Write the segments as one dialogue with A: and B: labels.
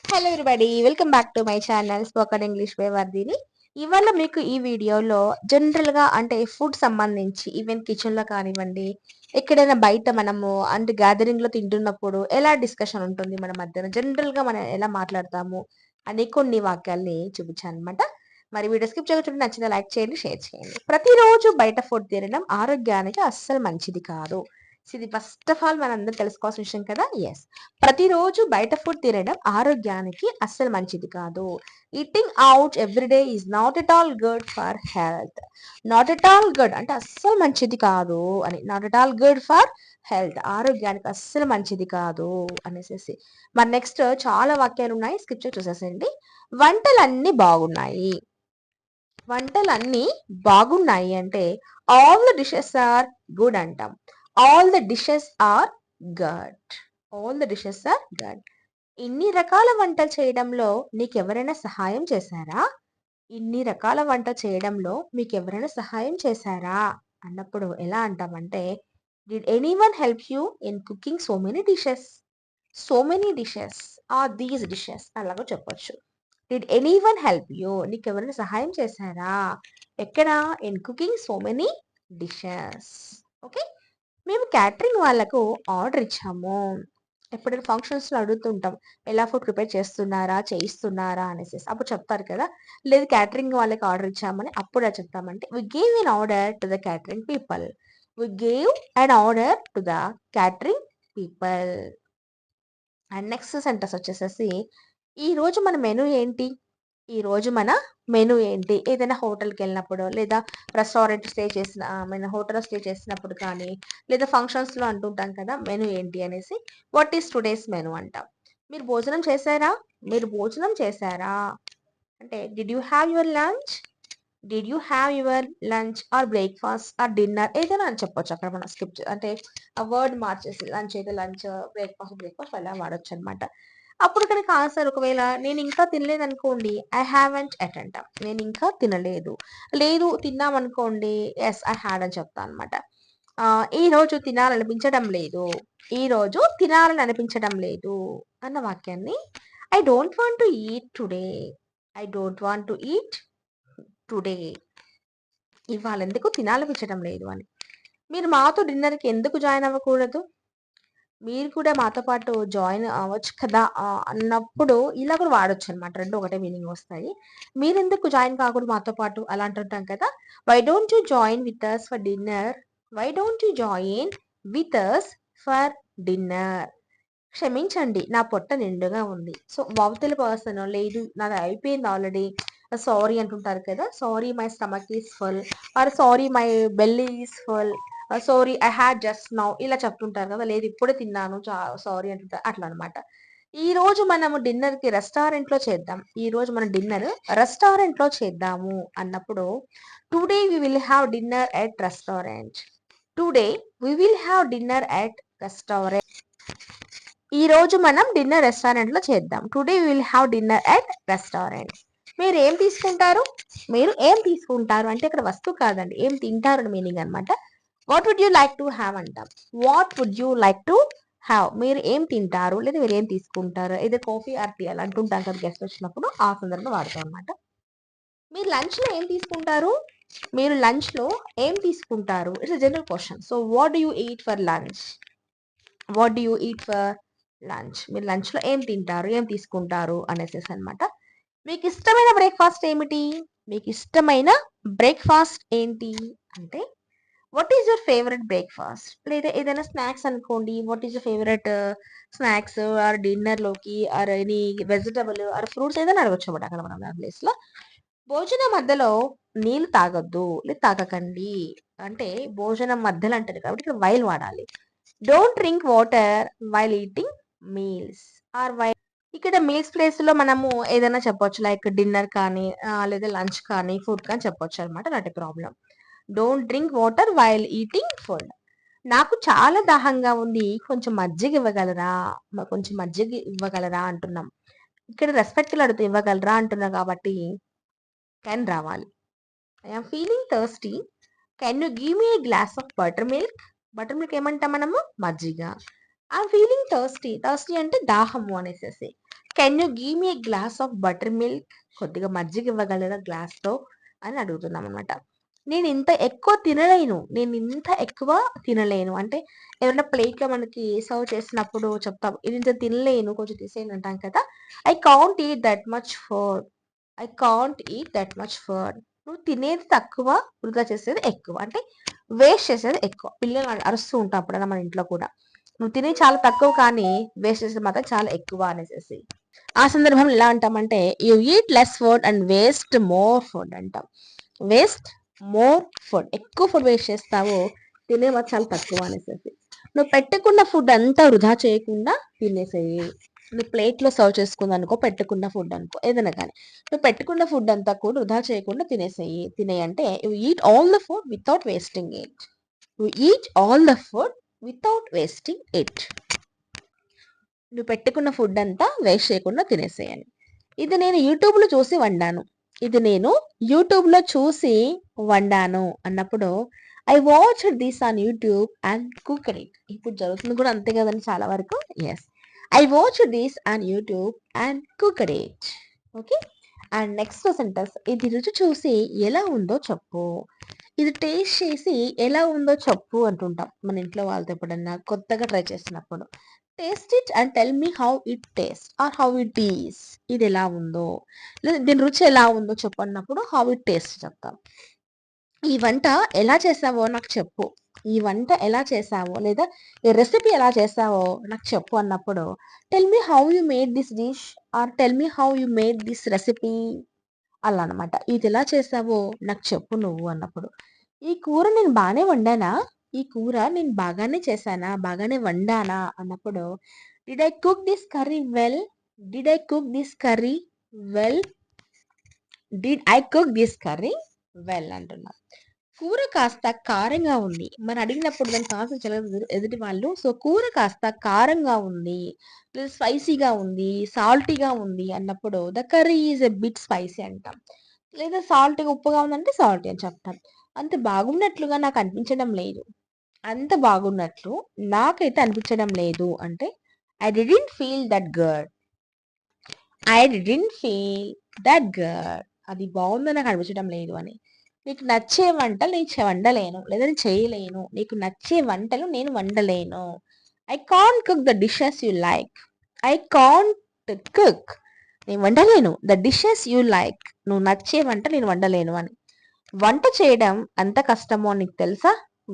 A: Hello everybody welcome back to my channel spoken English by Vardhini. ఇవాళ మీకు ఈ వీడియోలో జనరల్‌గా అంటే ఫుడ్ సంబంధించి ఈవెన్ కిచెన్‌లో కానివ్వండి, ఎక్కడైనా బయట మనము అంటే గ్యాదరింగ్‌లో తింటున్నప్పుడు ఎలా డిస్కషన్ ఉంటుంది మన మధ్యన, జనరల్‌గా మనం ఎలా మాట్లాడతాము అని కొన్ని వాక్యాల్ని చూపించాననమాట. మరి వీడియో స్కిప్ చేయకుండా నచ్చితే లైక్ చేయండి, షేర్ చేయండి. ప్రతిరోజు బయట ఫుడ్ తినడం ఆరోగ్యానికి అస్సలు మంచిది కాదు. ఇది ఫస్ట్ ఆఫ్ ఆల్ మనందరం తెలుసుకోవాల్సిన విషయం కదా! యెస్. ప్రతిరోజు బయట ఫుడ్ తినడం ఆరోగ్యానికి అస్సలు మంచిది కాదు. Eating out everyday is not at all good for health. Not at all good అంటే అస్సలు మంచిది కాదు అని. Not at all good for health. ఆరోగ్యానికి అస్సలు మంచిది కాదు అనేసేసి. మరి నెక్స్ట్ చాలా వాక్యాలున్నాయి. స్కిప్ చేసి చూసేసేయండి. వంటలన్నీ బాగున్నాయి. వంటలన్నీ బాగున్నాయి అంటే all the dishes are good అంటాం. All the dishes are good. All the dishes are good. ఇన్ని రకాల వంటలు చేయడంలో నీకెవరైనా సహాయం చేశారా? ఇన్ని రకాల వంట చేయడంలో మీకెవరైనా సహాయం చేశారా? అన్నప్పుడు ఎలా అంటామంటే, did anyone help you in cooking so many dishes? So many dishes are these dishes అలాగా చెప్పొచ్చు. Did anyone help you? నీకెవరైనా సహాయం చేశారా? ఎక్కడ? In cooking so many dishes. Okay. మేము క్యాటరింగ్ వాళ్ళకు ఆర్డర్ ఇచ్చాము. ఎప్పుడైనా ఫంక్షన్స్‌లో అడుగుతుంటాం. ఎలా ఫుడ్ ప్రిపేర్ చేస్తున్నారా? చేయిస్తున్నారా? అనేసేసి. అప్పుడు చెప్తారు కదా! లేదు క్యాటరింగ్ వాళ్ళకి ఆర్డర్ ఇచ్చామని అప్పుడు ఎలా చెప్తామంటే, we gave an order to the catering people. We gave an order to the catering people. And next sentence వచ్చేసేసి, ఈరోజు మన మెనూ ఏంటి? ఈరోజు మన మెనూ ఏంటి? ఏదైనా హోటల్‌కెళ్ళినప్పుడో, లేదా రెస్టారెంట్ స్టే చేసిన ఐ మీన్ హోటల్‌లో స్టే చేసినప్పుడు కానీ, లేదా ఫంక్షన్స్‌లో అంటుంటాం కదా! మెనూ ఏంటి అనేసి. వాట్ ఈస్ టుడేస్ మెనూ అంటాం. మీరు భోజనం చేశారా? మీరు భోజనం చేశారా? అంటే did you have your lunch? Did you have your lunch or breakfast are dinner ఏదైనా అని చెప్పొచ్చు. అక్కడ మనం స్కిప్ అంటే ఆ వర్డ్ మార్చేసి లంచ్ అయితే లంచ్, బ్రేక్‌ఫాస్ట్ అలా వాడొచ్చనమాట. అప్పుడు కనుక ఆన్సర్ ఒకవేళ నేనింకా తినలేదనుకోండి, ఐ హావెంట్ ఎట్ అంటాం. నేనింకా తినలేదు. లేదు తిన్నామనుకోండి, యెస్ ఐ హాడ్ అని చెప్తా అనమాట. ఈరోజు తినాలనిపించడం లేదు. ఈరోజు తినాలననిపించడం లేదు అన్న వాక్యాన్ని I don't want to eat today. I don't want to eat today. ఇవాళెందుకు తినాలనిపించడం లేదు అని. మీరు మాతో డిన్నర్‌కి ఎందుకు జాయిన్ అవ్వకూడదు? మీరు కూడా మాతో పాటు జాయిన్ అవ్వచ్చు కదా! అన్నప్పుడు ఇలా కూడా వాడొచ్చనమాట. 2 ఒకటే మీనింగ్ వస్తాయి. మీరెందుకు జాయిన్ కాకూడదు మాతో పాటు అలా అంటుంటాం కదా! Why don't you join with us for dinner? Why don't you join with us for dinner? క్షమించండి. నా పొట్ట నిండుగా ఉంది. సో, అవతల పర్సన్ లేదు నాది అయిపోయింది ఆల్రెడీ. సారీ అంటుంటారు కదా! Sorry my stomach is full or sorry my belly is full. Sorry I had just now ఇలా చెప్తుంటారు కదా! లేదు ఇప్పుడే తిన్నాను. సారీ అంటుంటారు. అట్లా అన్నమాట. ఈరోజు మనము డిన్నర్‌కి రెస్టారెంట్‌లో చేద్దాం. ఈరోజు మనం డిన్నర్ రెస్టారెంట్‌లో చేద్దాము అన్నప్పుడు today we will have dinner at restaurant. Today we will have dinner at restaurant. ఈరోజు మనం డిన్నర్ రెస్టారెంట్‌లో చేద్దాం. Today we will have dinner at restaurant. మీరేం తీసుకుంటారు? మీరు ఏం తీసుకుంటారు? అంటే ఇక్కడ వస్తువు కాదండి. ఏం తింటారు అని మీనింగ్ అనమాట. What would you like to have అంటాం. What would you like to have? మీరు ఏం తింటారు? లేదా మీరేం తీసుకుంటారు? ఏదో కాఫీ ఆర్ టీ అలా అంటుంటాం కదా గెస్ట్ వచ్చినప్పుడు ఆ సందర్భంలో వాడతాం అనమాట. మీరు లంచ్‌లో ఏం తీసుకుంటారు? మీరు లంచ్‌లో ఏం తీసుకుంటారు? It's a general question. So what do you eat for lunch? What do you eat for lunch? మీరు లంచ్‌లో ఏం తింటారు? ఏం తీసుకుంటారు? అనేసేసనమాట. మీకిష్టమైన బ్రేక్‌ఫాస్ట్ ఏమిటి? మీకిష్టమైన బ్రేక్‌ఫాస్ట్ ఏంటి? అంటే what is your favourite breakfast? లేదా ఏదైనా స్నాక్స్ అనుకోండి. What is your favourite snacks or డిన్నర్‌లోకి or any vegetable or fruits ఏదైనా అడగొచ్చనమాట అక్కడ మనం ఆ ప్లేస్‌లో. భోజనం మధ్యలో నీళ్ళు తాగొద్దు. లేదా తాగకండి. అంటే భోజనం మధ్యలో అంటారు కాబట్టి ఇక్కడ వైల్ వాడాలి. Don't drink water while eating meals or while ఇక్కడ మీల్స్ ప్లేస్‌లో మనము ఏదైనా చెప్పొచ్చు. లైక్ డిన్నర్ కానీ లేదా లంచ్ కానీ, ఫుడ్ కానీ చెప్పొచ్చనమాట. Not a problem. Don't drink water while eating food. నాకు చాలా దాహంగా ఉంది. కొంచెం మజ్జిగ ఇవ్వగలరా? కొంచెం మజ్జిగ ఇవ్వగలరా అంటున్నాం. ఇక్కడ రెస్పెక్ట్‌లో అడుగుతూ ఇవ్వగలరా అంటున్నా కాబట్టి కెన్ రావాలి. I am feeling thirsty. Can you give me a glass of buttermilk? Buttermilk ఏమంటాం మనము? మజ్జిగ. I'm feeling thirsty. థర్స్టీ అంటే దాహము అనేసేసి. Can you give me a glass of buttermilk? కొద్దిగా మజ్జిగ ఇవ్వగలరా గ్లాస్‌లో అని అడుగుతున్నామనమాట. నేను ఇంత ఎక్కువ తినలేను. నేను ఇంత ఎక్కువ తినలేను. అంటే ఎవరైనా ప్లేట్‌లో మనకి సర్వ్ చేసినప్పుడు చెప్తాం. ఇది ఇంత తినలేను కొంచెం తీసేయండి అంటాం కదా! I can't eat that much food. I can't eat that much food. నువ్వు తినేది తక్కువ, వృధా చేసేది ఎక్కువ. అంటే వేస్ట్ చేసేది ఎక్కువ. పిల్లలు అరుస్తూ ఉంటాం అప్పుడైనా మన ఇంట్లో కూడా. నువ్వు తినేది చాలా తక్కువ కానీ వేస్ట్ చేసేది మాత్రం చాలా ఎక్కువ అనేసేసి. ఆ సందర్భంలో ఎలా అంటామంటే you eat less food and waste more food అంటాం. Waste more food. ఎక్కువ ఫుడ్ వేస్ట్ చేస్తావు, తినే మాత్రం చాలా తక్కువ అనేసేసి. నువ్వు పెట్టుకున్న ఫుడ్ అంతా వృధా చేయకుండా తినేసేయి. నువ్వు ప్లేట్‌లో సర్వ్ చేసుకుందనుకో, పెట్టుకున్న ఫుడ్ అనుకో ఏదైనా కానీ. నువ్వు పెట్టుకున్న ఫుడ్ అంతా కూడా వృధా చేయకుండా తినేసేయి. తినేయి అంటే you eat all the food without wasting it. You eat all the food without wasting it. నువ్వు పెట్టుకున్న ఫుడ్ అంతా వేస్ట్ చేయకుండా తినేసేయని. ఇది నేను యూట్యూబ్‌లో చూసి వండాను. ఇది నేను యూట్యూబ్‌లో చూసి వండాను అన్నప్పుడు I watched this on YouTube and cooked it. ఇప్పుడు జరుగుతుంది కూడా అంతే కదండీ చాలా వరకు. Yes. I watched this on YouTube and cooked it. Okay. And next sentence ఇది రుచి చూసి ఎలా ఉందో చెప్పు. ఇది టేస్ట్ చేసి ఎలా ఉందో చెప్పు అంటుంటాం. మన ఇంట్లో వాళ్ళతో ఎప్పుడన్నా కొత్తగా ట్రై చేసినప్పుడు. Taste it and tell me how it taste or how it is. ఇది ఎలా ఉందో లేదా దీని రుచి ఎలా ఉందో చెప్పు అన్నప్పుడు హౌ ఇట్ టేస్ట్ చెప్తాం. ఈ వంట ఎలా చేసావో నాకు చెప్పు. ఈ వంట ఎలా చేసావో లేదా ఈ రెసిపీ ఎలా చేసావో నాకు చెప్పు అన్నప్పుడు tell me how you made this dish or tell me how you made this recipe అలా అనమాట. ఇది ఎలా చేసావో నాకు చెప్పు నువ్వు అన్నప్పుడు. ఈ కూర నేను బానే వండానా? ఈ కూర నేను బాగానే చేశానా? బాగానే వండానా? అన్నప్పుడు did I cook this curry well? Did I cook this curry well? Did I cook this curry well అంటున్నా. కూర కాస్త కారంగా ఉంది. మనం అడిగినప్పుడు దానికి ఆన్సర్ చెప్పలేదు ఎదుటి వాళ్ళు. సో, కూర కాస్త కారంగా ఉంది. లేదా స్పైసీగా ఉంది. సాల్టీగా ఉంది అన్నప్పుడు the curry is a bit spicy అంటాం. లేదా సాల్ట్‌గా ఉప్పుగా ఉందంటే సాల్టీ అని చెప్తాం. అంత బాగున్నట్లుగా నాకు అనిపించడం లేదు. అంత బాగున్నట్లు నాకైతే అనిపించడం లేదు అంటే I didn't feel that good. I didn't feel that good. అది బావుందని నాకు అనిపించడం లేదు అని. నీకు నచ్చే వంటలు నేను వండలేను. లేదా నేను చేయలేను. నీకు నచ్చే వంటలు నేను వండలేను. I can't cook the dishes you like. I can't cook. నేను వండలేను. The dishes you like. నువ్వు నచ్చే వంట నేను వండలేను అని. వంట చేయడం ఎంత కష్టమో నీకు తెలుసా?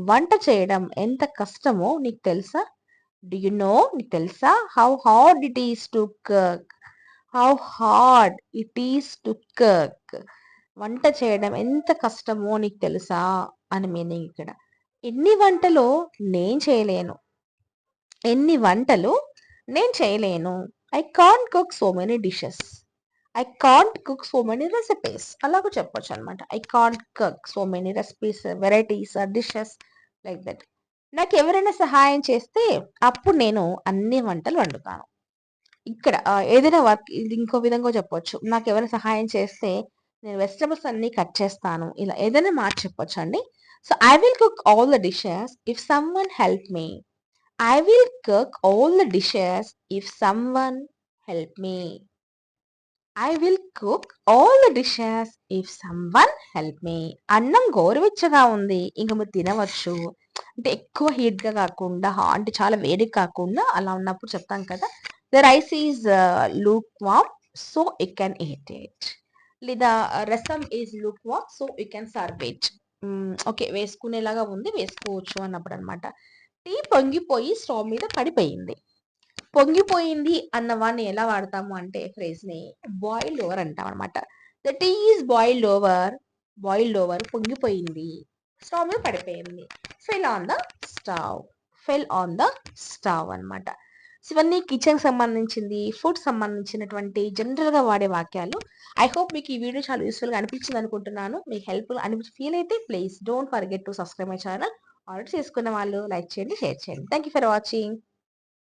A: వంట చేయడం ఎంత కష్టమో నీకు తెలుసా? Do you know? నీకు తెలుసా? How hard it is to cook. How hard it is to cook. వంట చేయడం ఎంత కష్టమో నీకు తెలుసా అని మీనింగ్ ఇక్కడ. ఎన్ని వంటలు నేను చేయలేను. ఎన్ని వంటలు నేను చేయలేను. I can't cook so many dishes. I can't cook so many recipes. అలాగ చెప్పొచ్చు అనమాట. I can't cook so many recipes, varieties, dishes like that. నాకు ఎవరైనా సహాయం చేస్తే అప్పుడు నేను అన్ని వంటలు వండుతాను. ఇక్కడ ఏదైనా వర్క్ ఇది ఇంకో విధంగా చెప్పొచ్చు. నాకెవరైనా సహాయం చేస్తే నేను వెజిటబుల్స్ అన్నీ కట్ చేస్తాను. ఇలా ఏదైనా మాట చెప్పొచ్చండి. So, I will cook all the dishes if someone help me. I will cook all the dishes if someone help me. I will cook all the dishes if someone help me. అన్నం గోరువెచ్చగా ఉంది. ఇంక మీరు తినవచ్చు. అంటే ఎక్కువ హీట్‌గా కాకుండా, అంటే చాలా వేడిగా కాకుండా అలా ఉన్నప్పుడు చెప్తాం కదా! The rice is lukewarm so you can eat it. లేదా rasam is lukewarm so you can serve it. Okay. వేసుకునేలాగా ఉంది వేసుకోవచ్చు అన్నప్పుడనమాట. టీ పొంగిపోయి స్టవ్ మీద పడిపోయింది. పొంగిపోయింది అన్న వాడిని ఎలా వాడతాము అంటే ఫ్రేజ్‌ని బాయిల్డ్ ఓవర్ అంటామనమాట. The tea is boiled over పొంగిపోయింది. స్టవ్ మీద పడిపోయింది. Fell on the stove. Fell on the stove అనమాట. సో, ఇవన్నీ కిచెన్‌కి సంబంధించింది, ఫుడ్ సంబంధించినటువంటి జనరల్‌గా వాడే వాక్యాలు. ఐ హోప్ మీకు ఈ వీడియో చాలా యూజ్‌ఫుల్‌గా అనిపించింది అనుకుంటున్నాను. మీకు హెల్ప్‌ఫుల్ ఫీల్ అయితే please don't forget to subscribe my channel. Already చేసుకున్న వాళ్ళు లైక్ చేయండి, షేర్ చేయండి. Thank you for watching.